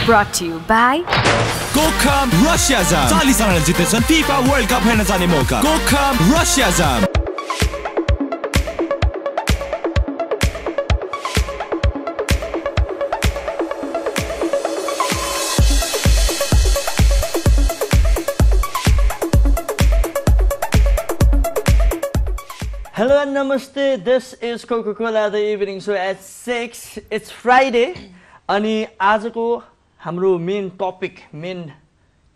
Brought to you by Gokam Russia Jam 40 जनाले जितेछन् FIFA World Cup हेर्न जाने मौका Gokam Russia Jam Hello and namaste. This is Coca-Cola the evening show at 6. It's Friday. अनि आजको हाम्रो main topic main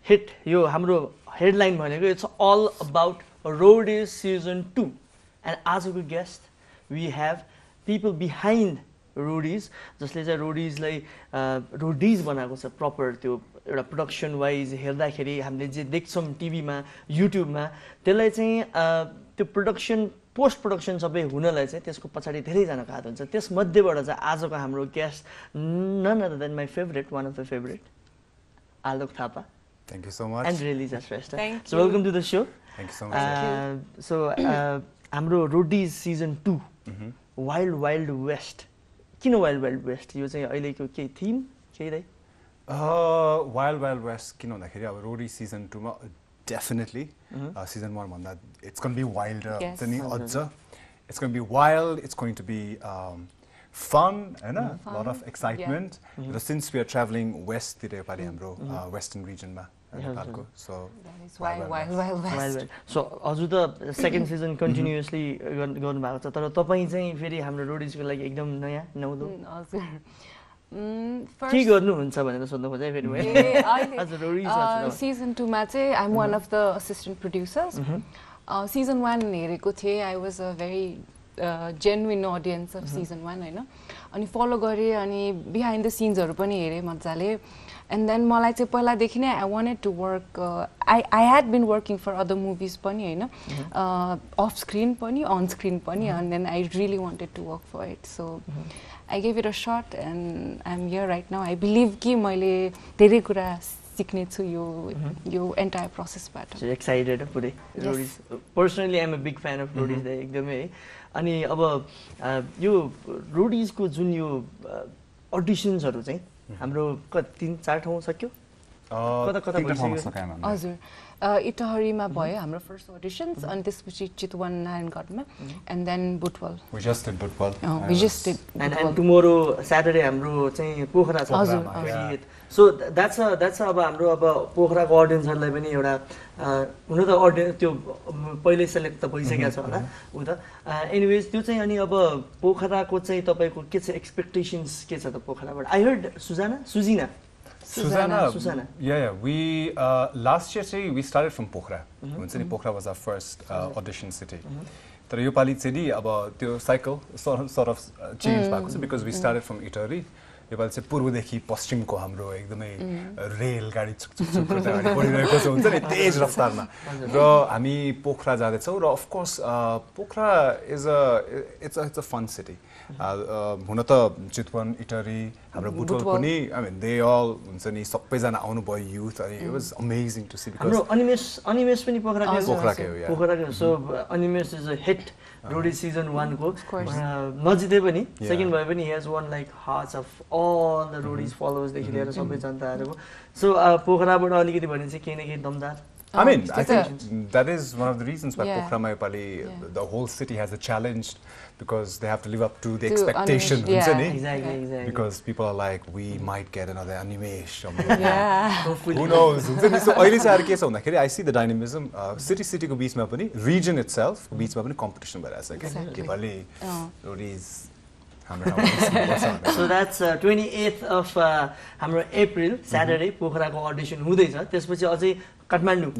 hit यो हाम्रो headline भनेको it's all about Roadies season 2 and आजको guest we have people behind Roadies जसले चाहिँ रोडिजलाई Roadies बनाएको छ प्रपर त्यो एउटा प्रोडक्सन वाइज हेर्दाखेरि हामीले जे देख्छौँ टिभीमा युट्युबमा त्यसलाई चाहिँ त्यो प्रोडक्सन पोस्ट प्रोडक्सन सबै हुनलाई चाहिँ त्यसको पछाडि धेरैजनाको हात हुन्छ त्यसमध्येबाट चाहिँ आजको हाम्रो guest none other than my favourite one of the favourite Alok Thapa Thank you so much. and Relisa Shrestha. So welcome to the show. Thank you so much. So हाम्रो Roadies season 2 wild wild west किन wild wild west यो चाहिँ अहिलेको केही theme केही रहे wild wild west किन भन्दाखेरि अब रोडी सिजन 2 मा डेफिनेटली सिजन 1 भन्दा it's going to be wild नि अझ it's going to be wild it's going to be fun हैन lot of excitement but since we are traveling west तिर पारि हाम्रो western region मा नेपालको so that is wild west so हजुर त सेकेन्ड सिजन कन्टिन्युअसली गर्नु भएको छ तर तपाई चाहिँ फेरि हाम्रो रोडिजको लागि एकदम नयाँ नौलो हजुर के गर्नुहुन्छ भनेर सोध्नु खोजे फेरि मैले हजुर रोडिज सिजन 2 मा चाहिँ I am one of the assistant producers season 1 हेरेको थिए I was a very genuine audience of season 1 हैन अनि फलो गरे अनि बिहाइन्ड द सिन्सहरु पनि हेरे मजाले एन्ड देन मलाई चाहिँ पहिलादेखि नै I wanted to work I had been working for other movies पनि हैन अफ स्क्रिन पनि अन स्क्रिन पनि and then I really wanted to work for it so I gave it a shot and I am here right now I believe कि मैले धेरै कुरा सिक्ने छु यो एन्टायर प्रोसेसबाट एक्साइटेड पुरै Roadies personally I am a big fan of Roadies एकदमै है अनि अब यो रोडिजको जुन यो अडिसन्सहरु चाहिँ हाम्रो कति 3-4 ठाउँ सक्यो कता कता भइसक्यो हजुर इटहरीमा भयो हाम्रो फर्स्ट अडिसन्स अनि त्यसपछि चितवन नारायणगढमा and then Butwal we just did Butwal we just did and tomorrow Saturday हाम्रो चाहिँ पोखरा छ हजुर सो द्याट्स अब हाम्रो अब पोखराको अडियन्सहरुलाई पनि एउटा हुन त अडियन्स त्यो पहिल्यै सेलेक्ट त भइसकेको छ होला उ त एनीवेज त्यो चाहिँ अनि अब पोखराको चाहिँ तपाईको के छ एक्सपेक्टेशन्स के छ त पोखराबाट I heard Sujina yeah we last year say we started from Pokhara हुन्छ नि Pokhara was our first audition city तर यो पाली चाहिँ नि अब त्यो साइकल sort of change भएको छ because we started from Itari यो पाली चाहिँ पूर्वदेखि पश्चिमको हाम्रो एकदमै रेल गाडी छुक अगाडि बढिरहेको छ हुन्छ नि तेज रफ्तारमा र हामी पोखरा जाँदैछौँ र of course Pokhara is it's a fun city हुन त चितवन इटरी हाम्रो बुटवल पनि आई मिन दे अल हुन्छ नि सबैजना आउनु भयो युथ अनि it was amazing to see because हाम्रो अनिमेस पनि पोखराकै हो पोखराकै so Animesh is a hit Roadie season 1 को नजिते पनि सेकेन्ड भए पनि he has won like hearts of all the roadies followers देखि लिएर सबै जनताहरुको सो पोखराबाट अलिकति भने चाहिँ केही न केही दमदार I mean, I think that is one of the reasons why Pokhara Mayapali, the whole city has a challenge because they have to live up to the expectation. Exactly. Because people are like, we might get another animation. Who knows? So, I see the dynamism. City ko beach ma pani, region itself, beach ma pani competition bhayera cha ke. Nepali roadies. So that's 28th of हाम्रो April Saturday पोखराको audition हुँदैछ त्यसपछि अझै Kathmandu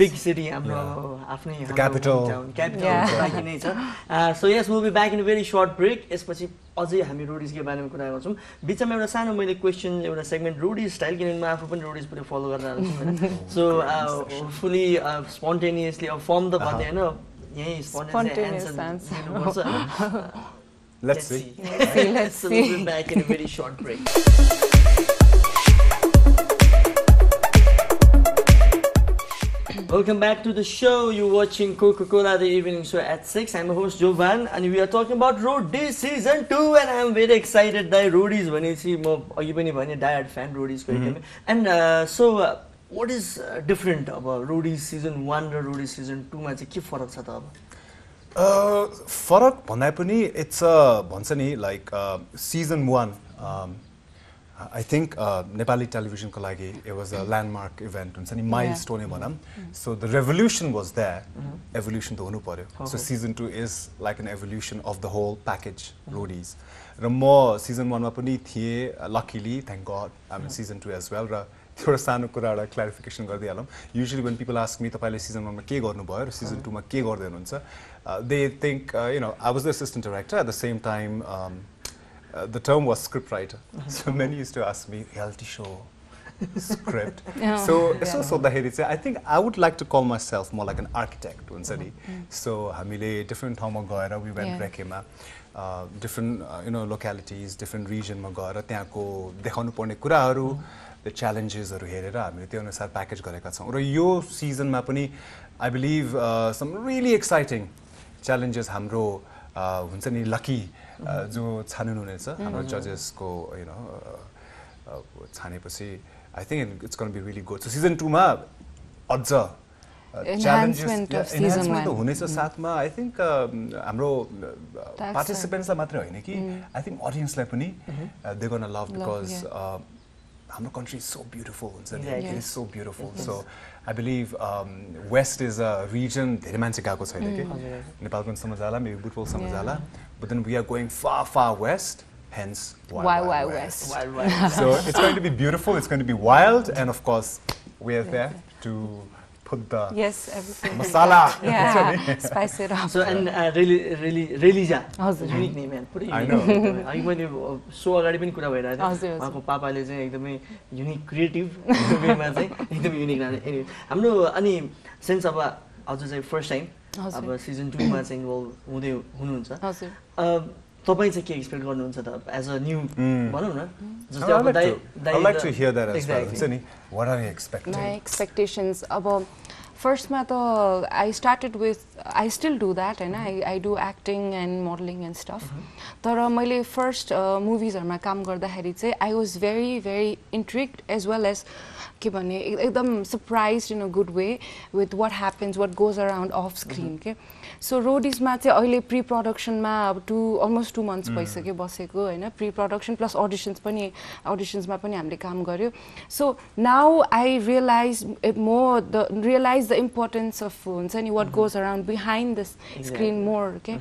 big city हाम्रो आफ्नै capital बाँकी नै छ so yes will be back in a very short break यसपछि अझै हामी रोडिजको बारेमा कुरा गर्छौँ बिचमा एउटा सानो मैले क्वेसन एउटा सेगमेन्ट रोडिज स्टाइल किनभने म आफू पनि रोडिज पुरै फलो गरेर आएको छु हैन सो फुली स्पोन्टेनियसली अब फर्म त भन्दै हैन यही spontaneous answer Let's see. So we'll be back in a very short break. Welcome back to the show. You're watching Coca-Cola The Evening Show at 6. I'm your host Jovan and we are talking about Roadies Season 2 and I'm very excited that Roadies भनेपछि म अघि पनि भने diehard fan Roadies को एकदमै. And so what is different about Roadies Season 1 र Roadies Season 2 मा चाहिँ के फरक छ त अब? फरक भन्दा पनि it's भन्छ नि like Season 1 I think Nepali television ko lagi it was a landmark event हुन्छ नि milestone भनौं. So the revolution was there. Evolution त हुनु पर्यो. So Season 2 is like an evolution of the whole package Roadies. र म Season 1 मा पनि थिए luckily thank God I'm in Season 2 as well. र एउटा सानो कुरा एउटा clarification गर्दिहालौं. Usually when people ask me तपाईले Season 1 मा के गर्नुभयो र Season 2 मा के गर्दै हुनुहुन्छ they think you know I was the assistant director at the same time the term was script writer. So many used to ask me reality show script. So I think I would like to call myself more like an architect हुन्छ नि. So हामीले different ठाउँमा गएर we went Rekema different you know localities different region मा गएर त्यहाँको देखाउनु पर्ने कुराहरु the challenges हरु हेरेर हामीले त्यो अनुसार प्याकेज गरेका छौं र यो सिजन मा पनि I believe some really exciting challenges हाम्रो हुन्छ नि lucky जो छानुन हुनेछ हाम्रो जजेस को you know छानेपछि I think it's going to be really good. So Season 2 मा अझ enhancement of Season 1 हुनेछ साथमा I think हाम्रो participants लाई मात्र हैन कि I think audience लाई पनि they're going to love because हाम्रो country is so beautiful हुन्छ नि it is so beautiful. So I believe West is a region धेरै मान्छे गएको छैन के नेपाल पनि सम्म जाला maybe Butwal सम्म जाला but then we are going far west hence wild west. So it's going to be beautiful, it's going to be wild and of course we are there to put the everything masala spice it up. So and really Relija unique name man pretty I know I मैले so अगाडि पनि कुरा भइरहेको थियो उहाँको पापाले चाहिँ एकदमै युनिक क्रिएटिभ वेमा चाहिँ एकदमै युनिक नाम हाम्रो अनि सिन्स अब अझ चाहिँ फर्स्ट टाइम अब सिजन 2 मा चाहिँ इन्भल्भ हुँदै हुनुहुन्छ हजुर तपाई चाहिँ के एक्सपेक्ट गर्नुहुन्छ त एज अ न्यू भनौं न जस्तै अब I like to hear that as well. So what are you expecting? My expectations about first ma to I started with I still do that and I do acting and modeling and stuff. Tara मैले first movies हरुमा काम गर्दाखेरि चाहिँ I was very intrigued as well as के भन्ने एकदम surprised in a good way with what happens what goes around off screen के so Roadies मा चाहिँ अहिले pre production मा अब almost 2 months भइसक्यो बसेको हैन pre production plus auditions मा पनि हामीले काम गर्यो so now I realize the importance of हुन्छ नि what goes around behind the screen more okay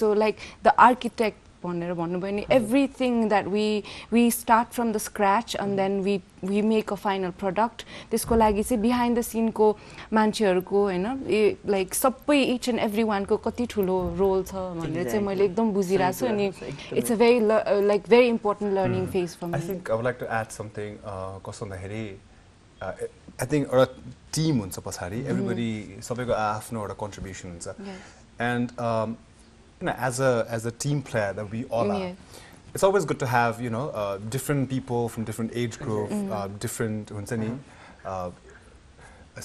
so like the architect भनेर भन्नुभयो नि everything that we start from the scratch and then we make a final product त्यसको लागि चाहिँ behind the scene को मान्छेहरुको हैन like सबै each and every one को कति ठुलो रोल छ भनेर चाहिँ मैले एकदम बुझिरा छु अनि it's a very like very important learning phase for me. I think I would like to add something कस्तो भन्दाखेरि I think एउटा टिम हुन्छ पछाडी everybody सबैको आफ्नो एउटा contribution हुन्छ and you know, as a team player that we all are, it's always good to have you know different people from different age group, different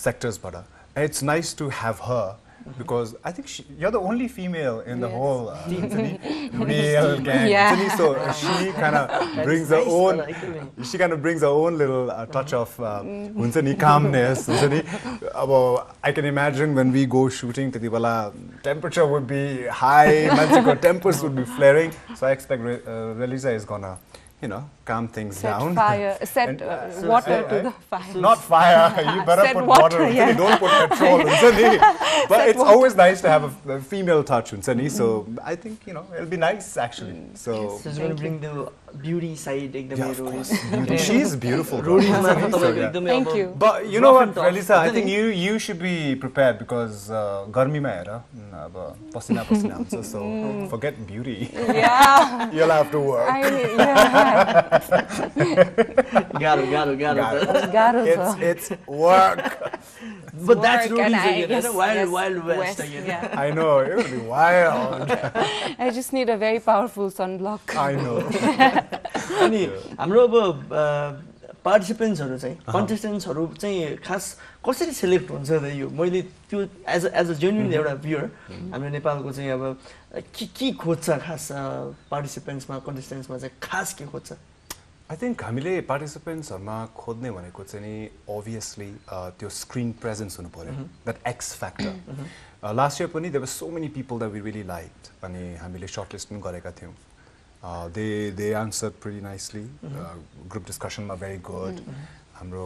sectors, but it's nice to have her because I think you're the only female in the whole male gang. So she kind of brings her own. She kind of brings her own little touch of calmness. I can imagine when we go shooting, temperature would be high, tempers would be flaring. So I expect Relija is gonna, you know, calm things down. Set water to the fire. Not fire. You better put water. Don't put petrol. But it's always nice to have a female touch. So I think you know it'll be nice actually. So it's going to bring the beauty side. Of course. She's beautiful. Thank you. But you know what, Relija, I think you should be prepared because garmi ma hera pasina so forget beauty. Yeah. You'll have to work. Garu. It's work. But that's Roadies again, wild west again. Yeah. I know, it would be wild. I just need a very powerful sunblock. I know. अनि हाम्रो अब पार्टिसिपेन्ट्सहरू चाहिँ कन्टेस्टेन्ट्सहरू चाहिँ खास कसरी select हुन्छ त यो मैले त्यो एज अ जेन्युन एउटा भ्युअर हाम्रो नेपालको चाहिँ अब के खोज्छ खास पार्टिसिपेन्ट्समा कन्टेस्टेन्ट्समा चाहिँ खास के खोज्छ आई थिङ्क हामीले पार्टिसिपेन्ट्सहरूमा खोज्ने भनेको चाहिँ नि अभियसली त्यो स्क्रिन प्रेजेन्स हुनु पऱ्यो that X factor last year पनि there were so many people that we really liked अनि हामीले सर्टलिस्ट पनि गरेका थियौँ they answered pretty nicely group discussion ma very good hamro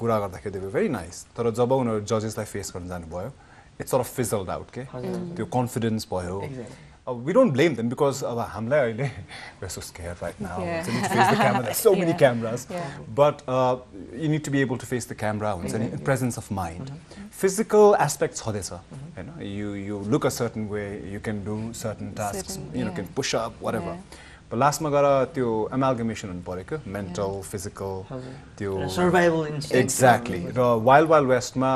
kura gardakheri they were very nice tara jab unaru judges lai face garnu janu bhayo it sort of fizzled out ke tyo confidence bhayo we don't blame them because hamlai aile we're so scared right now so need to face the camera there's so many cameras but you need to be able to face the camera in presence of mind physical aspects hodecha you look a certain way you can do certain tasks you know can push up whatever but last ma gara tyo amalgamation hunu pareko mental physical tyo survival instinct exactly wild west ma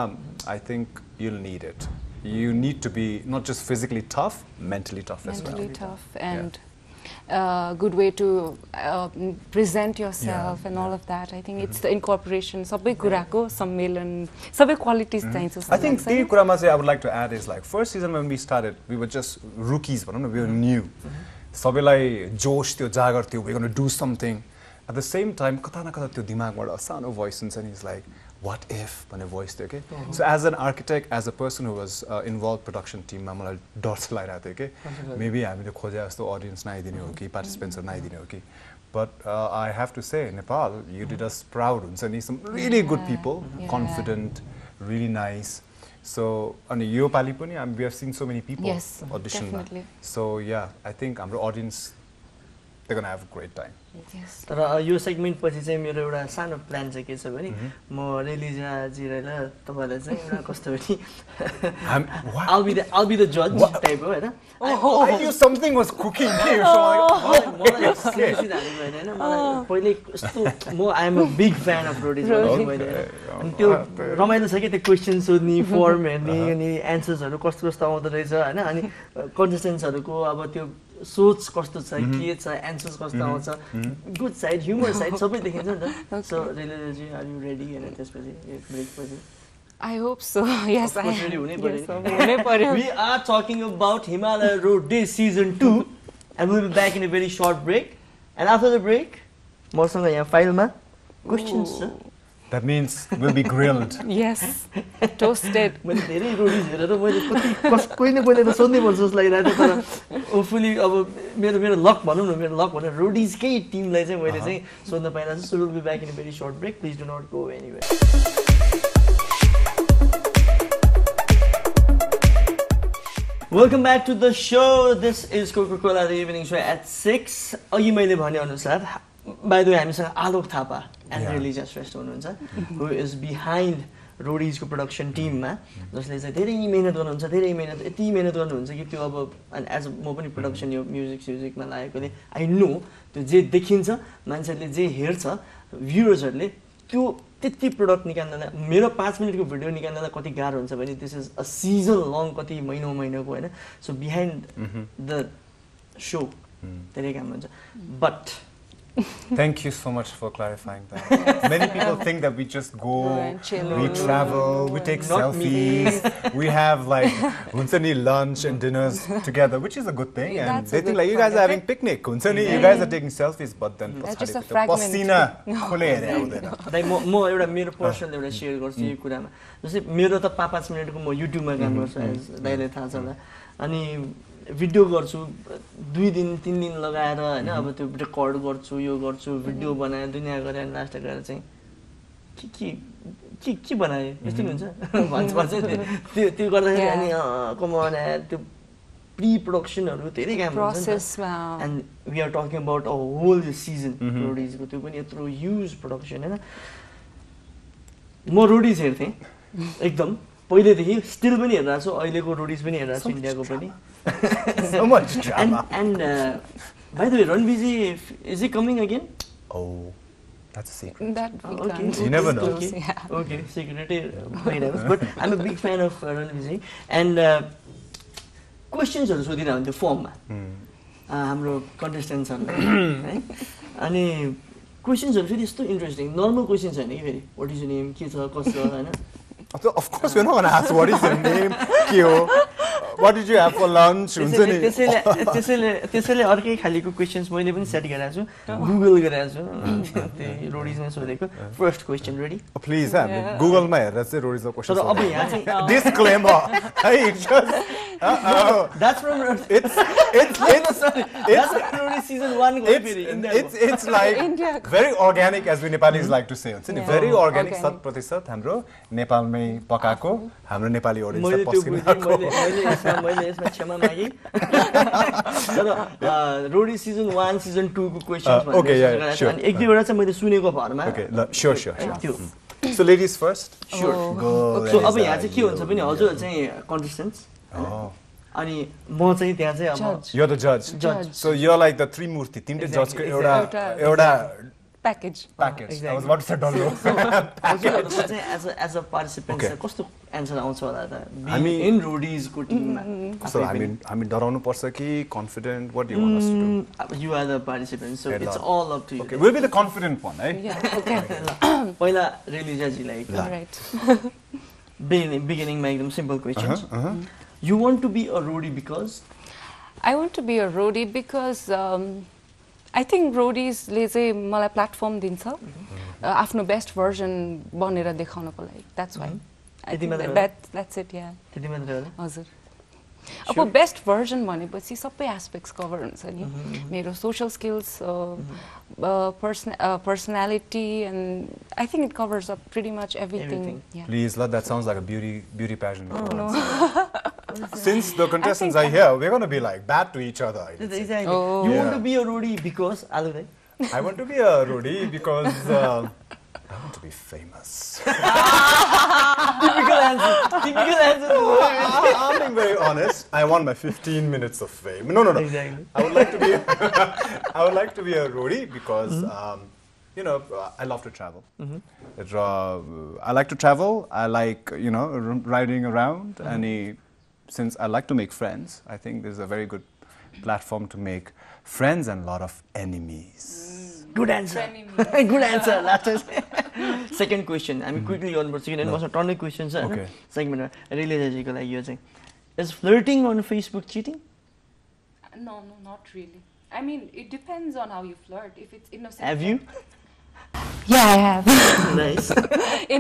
I think you'll need it you need to be not just physically tough, mentally tough as well. Mentally tough and good way to present yourself and all of that. I think it's the incorporation. Sabai kurako sammelan, sabai qualities चाहिन्छ. I think the kurama I would like to add is like first season when we started, we were just rookies, but we were new. सबैलाई जोश थियो जागर थियो we're going to do something. At the same time, कता न कता त्यो दिमागबाट सानो voice हुन्छ नि is like what if भन्ने voice थियो के so as an architect as a person who was involved production team मा मलाई डर चाहिँ लागिरहेको थियो के maybe हामीले खोजे जस्तो audience नआइदिने हो कि participants नआइदिने हो कि but I have to say Nepal you did us proud हुन्छ नि some really good people confident really nice so अनि यो पाली पनि we have seen so many people audition so yeah I think हाम्रो audience they're going to have a great time तर यो segment पछि चाहिँ मेरो एउटा सानो प्लान चाहिँ के छ भने म रेलिजा जिरालाई तपाईलाई चाहिँ एउटा कस्तो भने I'll be the judge type हो हैन I knew something was cooking here so मलाई सिरियसली धार्नु भएन हैन मलाई पहिले यस्तो म I am a big fan of Roadies मैले अनि त्यो रमाइलो छ के त्यो क्वेशन सोध्ने फर्म हेर्ने अनि एन्सर्सहरु कस्तो कस्तो आउँदो रहेछ हैन अनि कन्टेस्टेन्ट्सहरुको अब त्यो सोच कस्तो छ के छ एन्सर्स कस्तो आउँछ गुड साइड ह्युमर साइड सबै देखिन्छ नि त सो रेलिजी आर यु रेडी हैन त्यसपछि ब्रेक पछि I hope so. Yes, I am. Ready, we are talking about Himalaya Road Day Season 2 and we'll be back in a very short break. And after the break, मसँग यहाँ फाइलमा questions छ. That means we'll be grilled. Yes, toasted. मैले धेरै Roadies हेरेर मैले कोही न कोहीले त सोध्नै पर्छ जस्तो लागिरहेको थियो तर होपफुली अब मेरो लक भनौँ न मेरो लक भनेर रोडीजकै टिमलाई चाहिँ मैले चाहिँ सोध्न पाइरहेको छु. So we'll be back in a very short break. Please do not go anywhere. Welcome back to the show. This is Coca-Cola the evening show at 6. अघि मैले भने अनुसार by the way हामीसँग आलोक थापा and रेलिजा श्रेष्ठ हुनुहुन्छ who is behind रोडीजको प्रोडक्सन टिममा जसले चाहिँ धेरै मेहनत गर्नुहुन्छ धेरै मेहनत यति मेहनत गर्नुहुन्छ कि त्यो अब एज म पनि प्रोडक्सन यो म्युजिकमा लागेकोले आई नो त्यो जे देखिन्छ मान्छेहरूले जे हेर्छ भ्युअर्सहरूले त्यो त्यति प्रोडक्ट निकाल्नलाई मेरो 5 मिनेटको भिडियो निकाल्नलाई कति गाह्रो हुन्छ भने this is a season long कति महिनाको होइन सो बिहाइन्ड द सो धेरै काम हुन्छ but Thank you so much for clarifying that. Many people think that we just go, we travel, we take selfies, we have like hunsani lunch and dinners together, which is a good thing. And they think like you guys are having picnic, hunsani, you guys are taking selfies, but then that's just a fragment. Like म एउटा मेरो personal एउटा share गर्छु यो कुरामा जस्तै मेरो त 5 मिनेटको म युट्युबमा काम गर्छु दाइले थाहा छ होला अनि भिडियो गर्छु 2 दिन 3 दिन लगाएर हैन अब त्यो रेकर्ड गर्छु यो गर्छु भिडियो बनाए दुनिया गरे लास्ट गएर चाहिँ के बनाए यस्तो हुन्छ भन्छ त्यो गर्दाखेरि अनि कम अन त्यो प्री प्रोडक्सनहरु धेरै काम हुन्छ प्रोसेसमा and we are talking about a whole season रोडीजको त्यो पनि यत्रो ह्युज प्रोडक्सन हैन म रोडीज हेर्थे एकदम पहिलेदेखि स्टिल पनि हेरिरहेको छु अहिलेको रोडीज पनि हेरिरहेको छु इन्डियाको पनि so much drama and by the way Ranviji is he coming again that's a secret that okay you never know okay secret but I'm a big fan of Ranviji and questions haru sodina hunthyo form ma हाम्रो कन्टेस्टेन्ट्सहरुलाई है अनि क्वेसन्सहरु फेरि यस्तो interesting normal question छैन कि फेरि what is your name के छ कसो हैन Of course, we're not going to ask what is your name, Kyo, what did you have for lunch, त्यसैले अर्कै खालीको क्वेसन्स मैले पनि सेट गरेको छु गुगल गरेको छु त्यही रोडीजमा सोधेको first question ready please Google मा हेरेर चाहिँ रोडीजको क्वेसन तर अब यहाँ चाहिँ डिस्क्लेमर है that's from it's Rodi season 1 को फेरि it's like very organic as we Nepalis like to say हुन्छ नि very organic 100% हाम्रो नेपालमै पकाएको हाम्रो नेपाली ऑडियन्स पस्किनको मैले यसमा क्षमा मागे तर रोडी सिजन 1 सिजन 2 को क्वेशन्स okay yeah sure अनि एक दुईवटा चाहिँ मैले सुनेको भरमा okay sure so ladies first sure so अब यहाँ चाहिँ के हुन्छ पनि हजुर चाहिँ contestants अनि म चाहिँ त्यहाँ चाहिँ अब you're the judge so you're like the three murti तीनटे जज को एउटा package. Exactly. I was about to say dollar. as a participant कस्तो answer आउँछ होला त in Rodi's को team so I mean डराउनु पर्छ कि confident what do you want us to do you are the participant so it's all up to you okay we'll be the confident one right yeah okay पहिला Relija ji like right beginning मा एकदम simple questions you want to be a Rodi because I want to be a Rodi because I think Rodies ले चाहिँ मलाई platform दिन्छ आफ्नो best version बनेर देखाउनको लागि that's why I think that's it yeah त्यति मात्र होला हजुर अब बेस्ट भर्जन भनेपछि सबै एस्पेक्ट्स कभर हुन्छ नि मेरो social skills personality and I think it covers up pretty much everything yeah please let that sounds like a beauty pageant no. Since the contestants are here we're going to be like bad to each other exactly you want to be a Rodi because Aludai I want to be a Rodi because I want to be famous typical answer I'm being very honest I want my 15 minutes of fame no exactly I would like to be a Rodi because you know I love to travel I like to travel I like you know riding around and since I like to make friends I think this is a very good platform to make friends and a lot of enemies good answer good answer last second question I mean quickly on because किनभने मसँग टन्नै question छ हैन सेगमेन्टमा Relija ji को लागि यो चाहिँ is flirting on Facebook cheating no not really I mean it depends on how you flirt if it's innocent have you yeah I have nice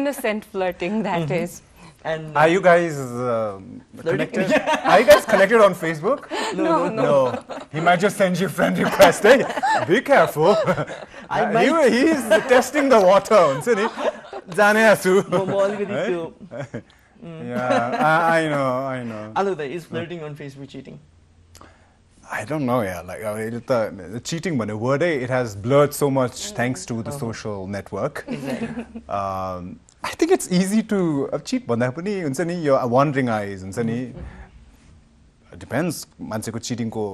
innocent flirting that is and are you guys connected are you guys connected on Facebook no he might just send you friend request hey be careful he is testing the water हुन्छ नि जाने आछु म अलिकति त्यो yeah I know Aludai is flirting on Facebook cheating I don't know yeah like the cheating भन्ने word it has blurred so much thanks to the social network exactly I think it's easy to cheat भन्दा पनि हुन्छ नि यो wandering eyes हुन्छ नि it depends मान्छेको cheating को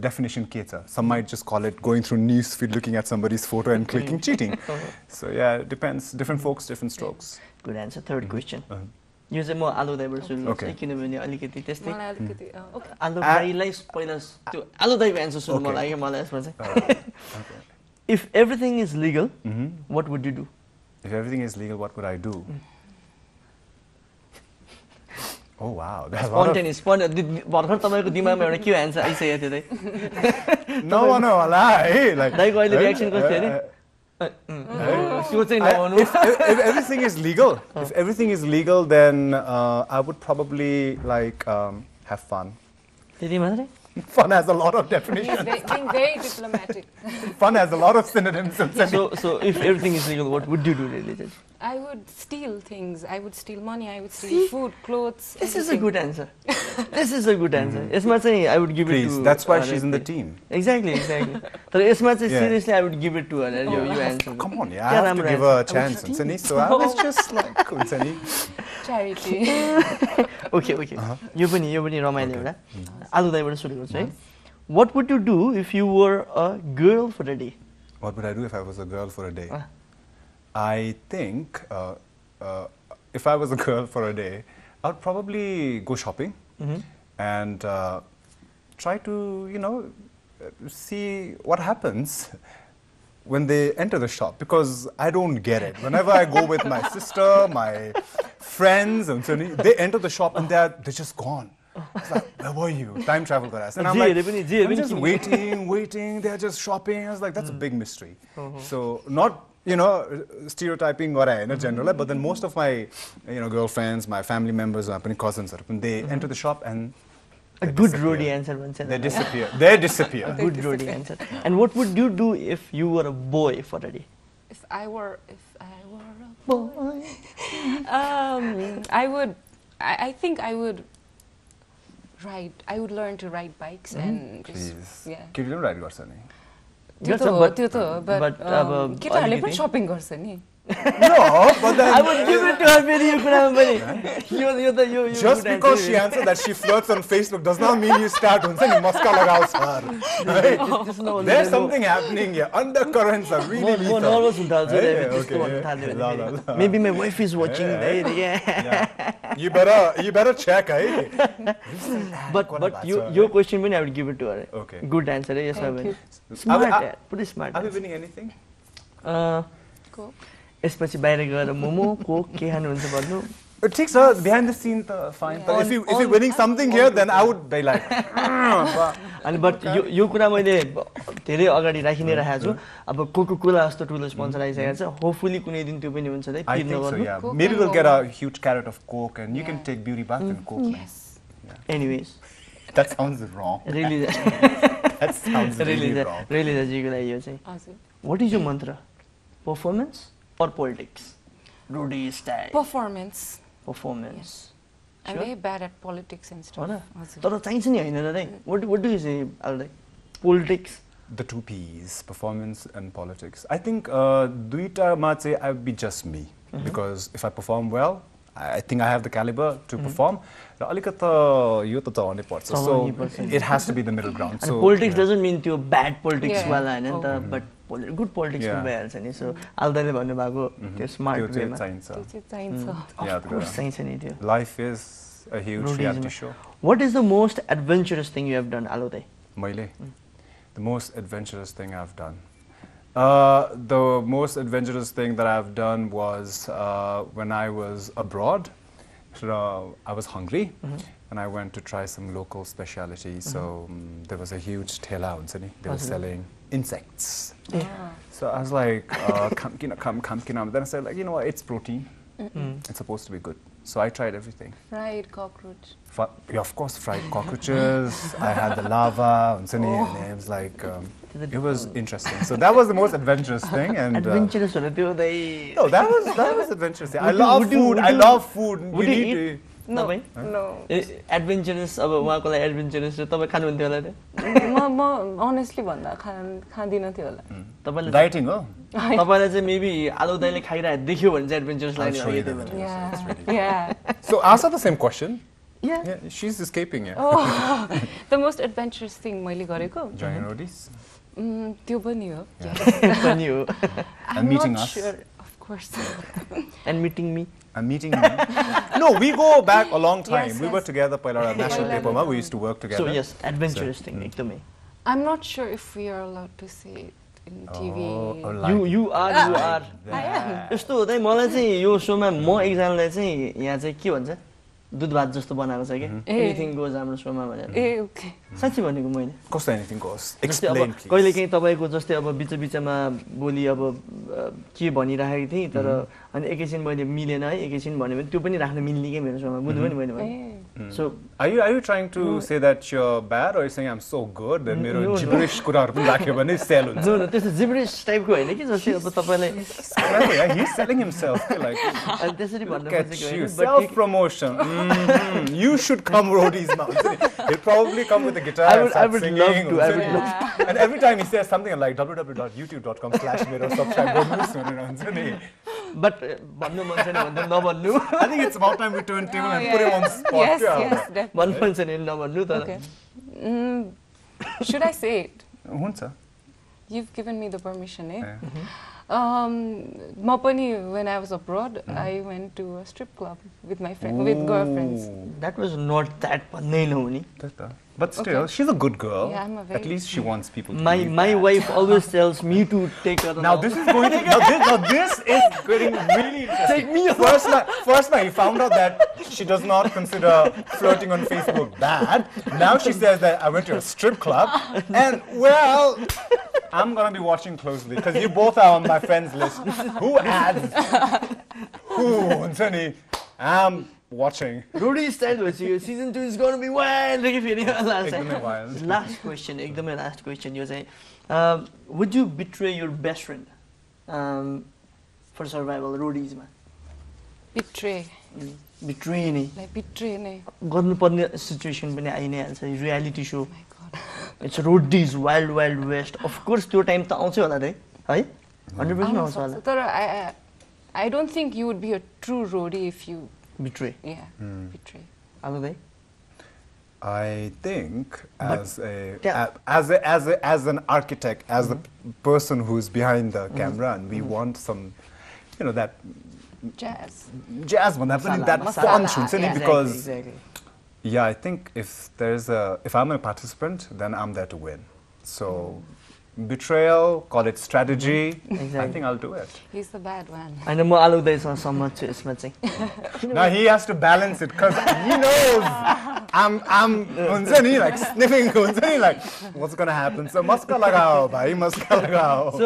definition के छ some might just call it going through news feed looking at somebody's photo and clicking cheating so yeah it depends different folks different strokes good answer third question यो चाहिँ म Aludaiबाट सुरु गर्छु किनभने अलिकति त्यस्तै मलाई अलिकति ओके Aludaiलाई पहिला त्यो Aludaiको आन्सर सुन्नु मन लाग्यो मलाई यसमा चाहिँ if everything is legal what would you do if everything is legal what would I do oh wow that's spontaneous भर्खर तपाईको दिमागमा एउटा के आन्सर आइसक्यो थियो दाइ no होला है like दाइको अहिले रिएक्सन कस्तो थियो नि त्यो चाहिँ नहुनु if everything is legal if everything is legal then I would probably like have fun त्यति मात्रै fun has a lot of definitions being very diplomatic fun has a lot of synonyms so if everything is legal what would you do Relija I would steal things I would steal money I would steal food clothes this is a good answer this is a good answer यसमा चाहिँ I would give it to that's why she's in the team exactly तर यसमा चाहिँ seriously I would give it to her you answer come on yeah I have to give her a chance हुन्छ नि so I was just like हुन्छ नि charity okay यो पनि रमाइलो एउटा Aludaiबाट सुरु गर्छु है what would you do if you were a girl for a day what would I do if I was a girl for a day I think if I was a girl for a day I would probably go shopping and try to you know see what happens when they enter the shop, because I don't get it. Whenever I go with my sister, my friends, and so they enter the shop and they're just gone. It's like, where were you? Time travel guys. And I'm like, I'm just waiting. They're just shopping. I was like, that's a big mystery. So not, you know, stereotyping or in general, but then most of my, you know, girlfriends, my family members, my cousins, they enter the shop and a good roadie answer. They disappear. They disappear. A good roadie answer. And what would you do if you were a boy for a day? If I were a boy, I think I would ride. I would learn to ride bikes and just, yeah. Can you ride गर्छ नि? त्यो त हो, but केटाहरूले पनि shopping गर्छ नि. No, but then I would give it to her very you just because she answered that she flirts on Facebook does not mean you start muska lagaus her. There's something happening here. Undercurrents are really lethal. Maybe my wife is watching. You better check, eh? But your question when I would give it to her. Okay. Good answer. Yes, I will. Smart. Pretty smart. Are we winning anything? Cool. यसपछि बाहिर गएर momo Coke के खानुहुन्छ भन्नु ठिक छ behind the scene त fine but if you winning something here then I would be like अनि बट यो कुरा मैले धेरै अगाडि राखि नै राखेको छु अब कोका-कोला जस्तो ठुलो स्पोन्सर आइसकेको छ होपफुली कुनै दिन त्यो पनि हुन्छ है I think so, yeah. Maybe we'll get a huge carrot of coke and you can take beauty bath and coke. Yes. Anyways that sounds wrong. Really that sounds really wrong. Really दाजुको लागि यो चाहिँ What is your mantra? Performance or politics? Rudy style. Performance. Performance. I'm very bad at politics and stuff. तर चाहिन्छ नि हैन र What do you say Alday? Politics. The two P's, performance and politics. I think duita ma चाहिँ I would be just me because if I perform well, I think I have the caliber to perform. र अलिकता यो त चलाउनै पर्छ. So it has to be the middle ground. So politics doesn't mean त्यो bad politics वाला हैन त but good politics पनि भइहाल्छ नि. So Aldayले भन्नु भएको त्यो smart way मा त्यो चाहिन्छ. चाहिन्छ नि त्यो. Life is a huge reality show. What is the most adventurous thing you have done, Alday? मैले the most adventurous thing I've done. The most adventurous thing that I've done was when I was abroad. I was hungry and I went to try some local speciality. So there was a huge thela they were selling insects. So I was like, come. Then I said, like, you know what, it's protein. It's supposed to be good. So I tried everything. Fried cockroach. Yeah, of course, fried cockroaches. I had the lava and it was like, it was interesting. So that was the most adventurous thing. And adventurous no, that was adventurous. I love food. I love food. Would you eat? No. Adventurous अब उहाँको लागि adventurous तपाईं खानुहुन्थ्यो होला त म honestly भन्दा खादिन थियो होला तपाईले dieting हो तपाईलाई चाहिँ maybe आलुदाइले खाइरहेको देख्यो भने चाहिँ adventurous लाग्यो yeah so answer the same question. Yeah, she's escaping it. The most adventurous thing मैले गरेको joining roadies त्यो पनि हो पनि हो and meeting us sure, of course and meeting me I'm meeting you. No, we go back a long time. Yes, we were together at National Paper. We used to work together. So yes, adventurous thing. I'm not sure if we are allowed to say it in TV. You are. I am. यस्तो हो त मलाई चाहिँ यो शोमा म एकजनालाई चाहिँ यहाँ चाहिँ के भन्छ दूध भात जस्तो बनाएको छ के एनीथिङ गोज हाम्रो शोमा भनेर ए ओके साच्चै भनेको मैले कस्तो एनीथिङ गोज एक्सप्लेन प्लिज कहिले काहीँ तपाईको जस्तै अब बिचमा बोली अब के भनिराखेको थिएँ तर अनि एकैछिन मैले मिलेन है एकैछिन भन्यो भने त्यो पनि राख्न मिल्ने के मेरो शोमा बुझ्नु पनि मैले भने so are you trying to say that you're bad or you saying I'm so good that मेरो gibberish कुराहरु पनि राख्यो भने सेल हुन्छ no त्यस्तो gibberish टाइपको हैन कि जस्तै अब तपाईलाई he's selling himself like अनि त्यसरी भन्नु पर्छ कि self promotion you should come roadies now he'll probably come with a guitar I would love to and every time he says something like www.youtube.com/mero subscribe गर्नुस् नि but भन्नु मन छैन भन्दा नभन्नु I think it's about time we turn table and put him on spot. Yes, definitely. भन्नु मन छैन नभन्नु त Okay. Should I say it? हुन्छ. You've given me the permission, eh? म पनि when I was abroad, I went to a strip club with my with girlfriends. That was not that भन्नै नहुने. But still, she's a good girl. Yeah, I'm a very At least she wants people to My believe wife always tells me to take her. Now this is going to, now this is getting really interesting. Take me First, you found out that she does not consider flirting on Facebook bad. Now she says that I went to a strip club, and well, I'm gonna be watching closely because you both are on my friends list. Who adds? Who? I'm watching. Rudy style was you. Season 2 is going to be wild. Wild. Last question. Ekdamai last question. You say, would you betray your best friend for survival? Rudy's man. Betray. Betray ni. Like betray ni. गर्नुपर्ने situation पनि आइ नै हाल्छ. Reality show. Oh my God. It's Rudy's Wild Wild West. Of course, त्यो time त आउँछ होला है. है? 100% आउँछ होला. तर I don't think you would be a true roadie if you betray. Yeah, betray. Aludai? I think as an architect, as the person who's behind the camera, and we want some, you know, that jazz, that fun yeah. because exactly. Yeah, I think if I'm a participant, then I'm there to win. So. Betrayal, call it strategy. Exactly. I think I'll do it. He's the bad one. I know more Aludai's so much यसमा चाहिँ. Now he has to balance it because he knows I'm like sniffing like what's gonna happen. So maska lagao, bhai maska lagao. So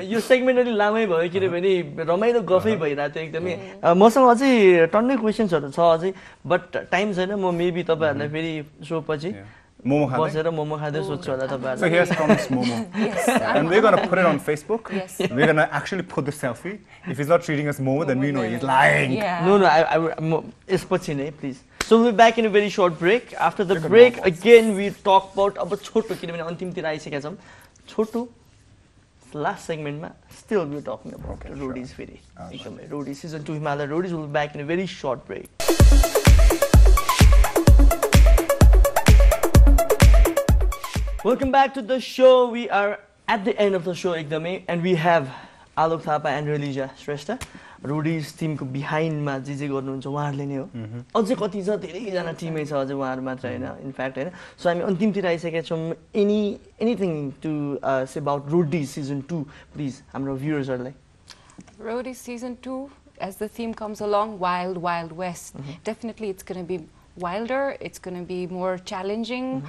यो segment अलि लामै भयो किनभने रमाइलो गफै भइरहेको थियो एकदमै. मसँग अझै टन्नै क्वेशन्सहरु छ अझै बट टाइम छैन म मेबी तपाईहरुलाई फेरि शो पछि Momo खाँदै सोध्छु होला तपाईहरुले. So here's promised Momo. Yes. And we're going to put it on Facebook. Yes. We're going to actually put the selfie. If he's not treating us Momo, then we know he's lying. Yeah. No, यसपछि नै please. So we'll be back in a very short break. After the break, again we talk about अब छोटो किनभने अन्तिमतिर आइसकेका छौं. छोटो last segment ma still we're talking about Roadies फेरि. एकदमै Roadies season 2 Himalaya Roadies will be back in a very short break. Welcome back to the show. We are at the end of the show, Ekdamai, and we have Alok Thapa and Relija Shrestha. Roadies team को behind मा जे गर्नुहुन्छ उहाँहरुले नै हो. अझै कति छ धेरै जना टिमै छ अझै उहाँहरु मात्र हैन in fact हैन. So हामी अन्तिमतिर आइसकेका छौं. Anything to say about Roadies season 2 please हाम्रो viewers हरुलाई. Roadies season 2 as the theme comes along, Wild Wild West. Definitely it's going to be wilder, it's going to be more challenging,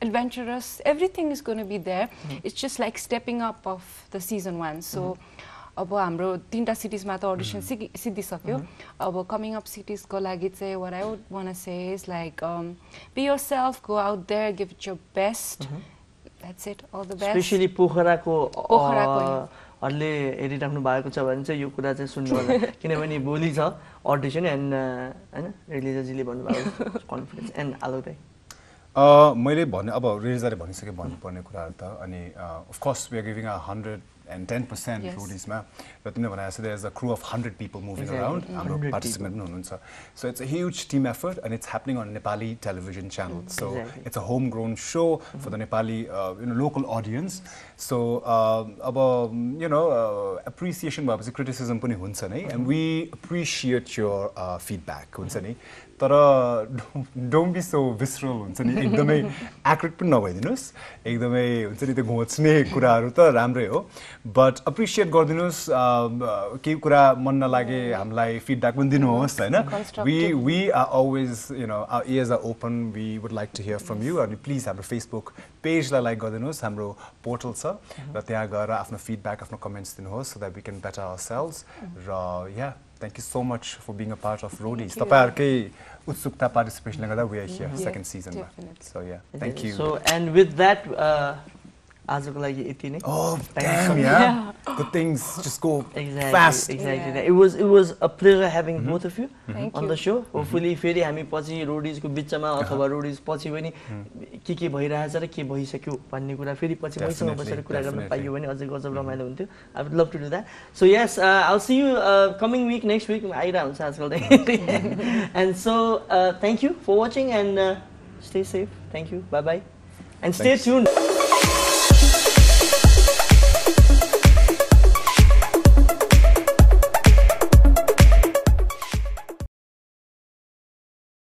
adventurous, everything is going to be there. It's just like stepping up of the season 1. So अब हाम्रो तीनटा cities मा त audition सिद्धिसक्यो. अब coming up cities को लागि चाहिँ what I would want to say is like be yourself, go out there, give it your best. That's it, all the best. Especially पोखराको हरले हेरिराख्नु भएको छ भने चाहिँ यो कुरा चाहिँ सुन्नु होला किनभने भोलि छ audition and हैन रिलिजाजीले भन्नुभएको कन्फिडेन्स एन्ड आलोक मैले भने अब रिलिजाले भनिसके भन्नुपर्ने कुराहरु त अनि of course we are giving 110% Roadies ma र तिमीले भने जस्तै there's a crew of 100 people moving around हाम्रो participant हुनुहुन्छ. So it's a huge team effort and it's happening on Nepali television channel. So it's a homegrown show for the Nepali local audience. So appreciation भएपछि criticism पनि हुन्छ नै and we appreciate your feedback हुन्छ नि. तर don't be so visceral हुन्छ नि एकदमै accurate पनि नभइदिनुस् एकदमै हुन्छ नि त्यो घोच्ने कुराहरु त राम्रै हो but appreciate गर्दिनुस् केही कुरा मन नलागे हामीलाई feedback पनि दिनुहोस् हैन. We are always our ears are open. We would like to hear from you and please हाम्रो Facebook page लाई like गर्दिनुस्. हाम्रो portal छ र त्यहाँ गएर आफ्नो feedback आफ्नो comments दिनुहोस् so that we can better ourselves. र yeah, thank you so much for being a part of Roadies. तपाईहरुकै उत्सुकता participation ले गर्दा we are here second season ma. So yeah, thank you. So and with that आजको लागि यति नै. Oh damn, yeah. Good things just go fast. Exactly. Yeah. It was a pleasure having both of you on the show. Hopefully फेरि हामी पछि Roadies को बिचमा अथवा Roadies पछि पनि के भइरहेछ र के भइसक्यो भन्ने कुरा फेरि पछि मैसँग बसेर कुरा गर्न पाइयो भने अझै गजब रमाइलो हुन्थ्यो. I would love to do that. So yes, I'll see you coming week next week. आइरा हुन्छ आजकल त. And so thank you for watching and stay safe. Thank you. Bye bye. And stay tuned.